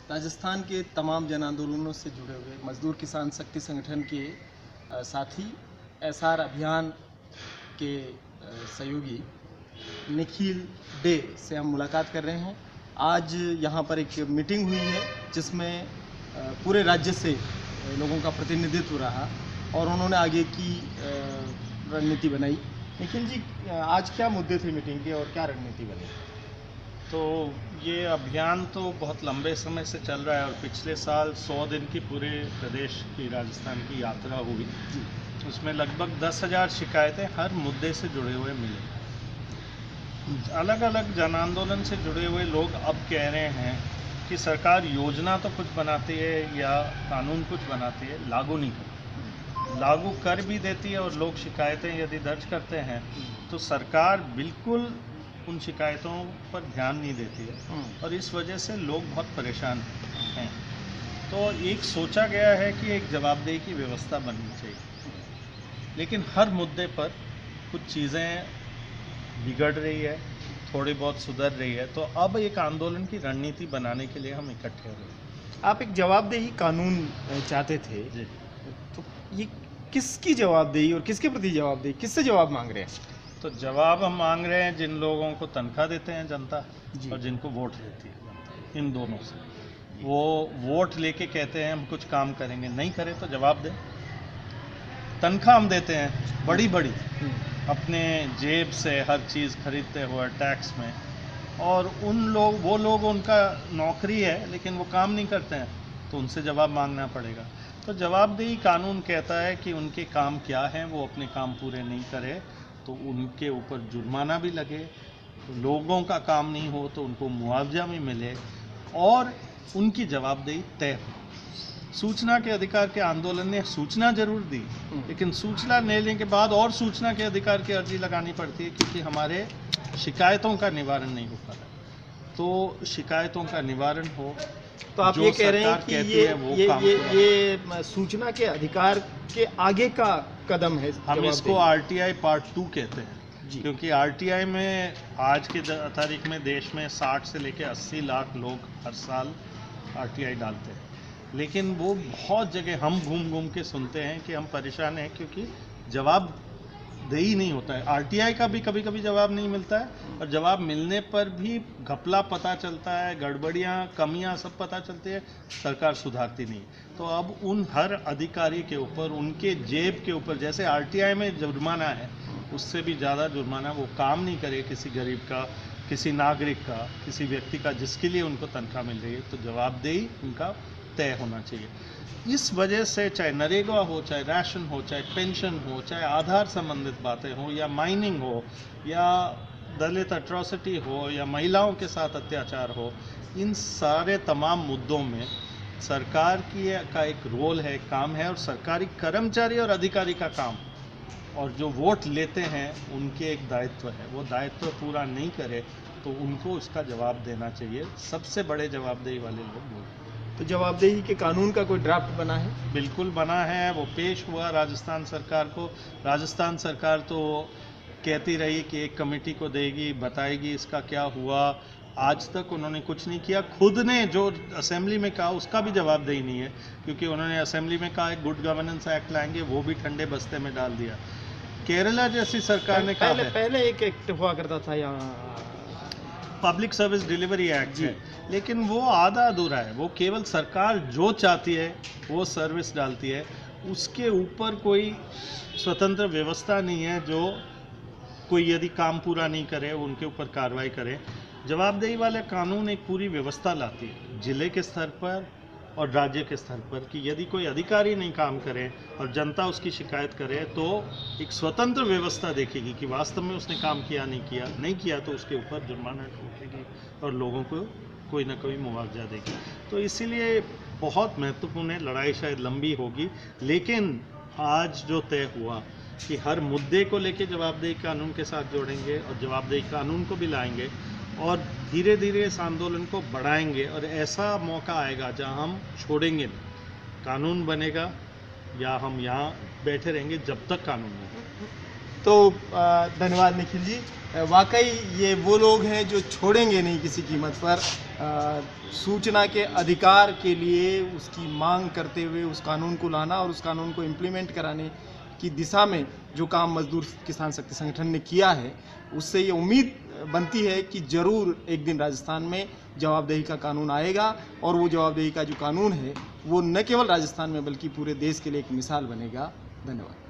राजस्थान के तमाम जन आंदोलनों से जुड़े हुए मजदूर किसान शक्ति संगठन के साथी एसआर अभियान के सहयोगी निखिल डे से हम मुलाकात कर रहे हैं। आज यहाँ पर एक मीटिंग हुई है जिसमें पूरे राज्य से लोगों का प्रतिनिधित्व रहा और उन्होंने आगे की रणनीति बनाई। निखिल जी, आज क्या मुद्दे थे मीटिंग के और क्या रणनीति बनी? तो ये अभियान तो बहुत लंबे समय से चल रहा है और पिछले साल 100 दिन की पूरे प्रदेश की राजस्थान की यात्रा हुई। उसमें लगभग 10,000 शिकायतें हर मुद्दे से जुड़े हुए मिले। अलग अलग जन आंदोलन से जुड़े हुए लोग अब कह रहे हैं कि सरकार योजना तो कुछ बनाती है या कानून कुछ बनाती है, लागू नहीं करती। लागू कर भी देती है और लोग शिकायतें यदि दर्ज करते हैं तो सरकार बिल्कुल उन शिकायतों पर ध्यान नहीं देती है और इस वजह से लोग बहुत परेशान हैं। तो एक सोचा गया है कि एक जवाबदेही की व्यवस्था बननी चाहिए, लेकिन हर मुद्दे पर कुछ चीज़ें बिगड़ रही है, थोड़ी बहुत सुधर रही है। तो अब एक आंदोलन की रणनीति बनाने के लिए हम इकट्ठे हुए। आप एक जवाबदेही कानून चाहते थे जी। तो ये किसकी जवाबदेही और किसके प्रति जवाबदेही, किससे जवाब मांग रहे हैं? तो जवाब हम मांग रहे हैं जिन लोगों को तनख्वाह देते हैं जनता और जिनको वोट देती है जनता, इन दोनों से। वो वोट लेके कहते हैं हम कुछ काम करेंगे, नहीं करें तो जवाब दें। तनख्वाह हम देते हैं बड़ी बड़ी अपने जेब से हर चीज़ खरीदते हुए टैक्स में, और वो लोग उनका नौकरी है लेकिन वो काम नहीं करते हैं, तो उनसे जवाब मांगना पड़ेगा। तो जवाबदेही कानून कहता है कि उनके काम क्या हैं, वो अपने काम पूरे नहीं करे तो उनके ऊपर जुर्माना भी लगे, लोगों का काम नहीं हो तो उनको मुआवजा भी मिले और उनकी जवाबदेही तय हो। सूचना के अधिकार के आंदोलन ने सूचना जरूर दी, लेकिन सूचना लेने के बाद और सूचना के अधिकार की अर्जी लगानी पड़ती है क्योंकि हमारे शिकायतों का निवारण नहीं हो पा रहा। तो शिकायतों का निवारण हो तो आप ये कह रहे हैं कि ये सूचना के अधिकार के आगे का कदम है। हम इसको आरटीआई पार्ट 2 कहते हैं क्योंकि आरटीआई में आज की तारीख में देश में 60 से लेकर 80 लाख लोग हर साल आरटीआई डालते हैं, लेकिन वो बहुत जगह हम घूम घूम के सुनते हैं कि हम परेशान हैं क्योंकि जवाब दही नहीं होता है। आरटीआई का भी कभी कभी जवाब नहीं मिलता है और जवाब मिलने पर भी घपला पता चलता है, गड़बड़ियाँ कमियाँ सब पता चलती है, सरकार सुधारती नहीं। तो अब उन हर अधिकारी के ऊपर, उनके जेब के ऊपर, जैसे आरटीआई में जुर्माना है उससे भी ज़्यादा जुर्माना वो काम नहीं करे किसी गरीब का, किसी नागरिक का, किसी व्यक्ति का जिसके लिए उनको तनख्वाह मिल रही है, तो जवाबदेही उनका तय होना चाहिए। इस वजह से चाहे नरेगा हो, चाहे राशन हो, चाहे पेंशन हो, चाहे आधार संबंधित बातें हो, या माइनिंग हो, या दलित अट्रॉसिटी हो, या महिलाओं के साथ अत्याचार हो, इन सारे तमाम मुद्दों में सरकार का एक रोल है, काम है, और सरकारी कर्मचारी और अधिकारी का काम और जो वोट लेते हैं उनके एक दायित्व है। वो दायित्व पूरा नहीं करे तो उनको उसका जवाब देना चाहिए। सबसे बड़े जवाबदेही वाले लोग वो। तो जवाबदेही के कानून का कोई ड्राफ्ट बना है? बिल्कुल बना है, वो पेश हुआ राजस्थान सरकार को। राजस्थान सरकार तो कहती रही कि एक कमेटी को देगी, बताएगी इसका क्या हुआ। आज तक उन्होंने कुछ नहीं किया। खुद ने जो असेंबली में कहा उसका भी जवाबदेही नहीं है, क्योंकि उन्होंने असेंबली में कहा एक गुड गवर्नेंस एक्ट लाएंगे, वो भी ठंडे बस्ते में डाल दिया। केरला जैसी सरकार ने कहा पहले एक एक्ट हुआ करता था यहाँ, पब्लिक सर्विस डिलीवरी एक्ट है, लेकिन वो आधा अधूरा है। वो केवल सरकार जो चाहती है वो सर्विस डालती है, उसके ऊपर कोई स्वतंत्र व्यवस्था नहीं है जो कोई यदि काम पूरा नहीं करे उनके ऊपर कार्रवाई करे। जवाबदेही वाले कानून एक पूरी व्यवस्था लाती है जिले के स्तर पर और राज्य के स्तर पर कि यदि कोई अधिकारी नहीं काम करे और जनता उसकी शिकायत करे तो एक स्वतंत्र व्यवस्था देखेगी कि वास्तव में उसने काम किया नहीं किया तो उसके ऊपर जुर्माना ठोकेगी और लोगों को कोई ना कोई मुआवजा देगी। तो इसीलिए बहुत महत्वपूर्ण है। लड़ाई शायद लंबी होगी, लेकिन आज जो तय हुआ कि हर मुद्दे को लेकर जवाबदेही कानून के साथ जोड़ेंगे और जवाबदेही कानून को भी लाएंगे और धीरे धीरे इस आंदोलन को बढ़ाएंगे, और ऐसा मौका आएगा जहां हम छोड़ेंगे नहीं। कानून बनेगा या हम यहाँ बैठे रहेंगे जब तक कानून नहीं। तो धन्यवाद निखिल जी। वाकई ये वो लोग हैं जो छोड़ेंगे नहीं किसी कीमत पर सूचना के अधिकार के लिए उसकी मांग करते हुए उस कानून को लाना और उस कानून को इम्प्लीमेंट कराने की दिशा में जो काम मजदूर किसान शक्ति संगठन ने किया है, उससे ये उम्मीद बनती है कि ज़रूर एक दिन राजस्थान में जवाबदेही का कानून आएगा और वो जवाबदेही का जो कानून है वो न केवल राजस्थान में बल्कि पूरे देश के लिए एक मिसाल बनेगा। धन्यवाद।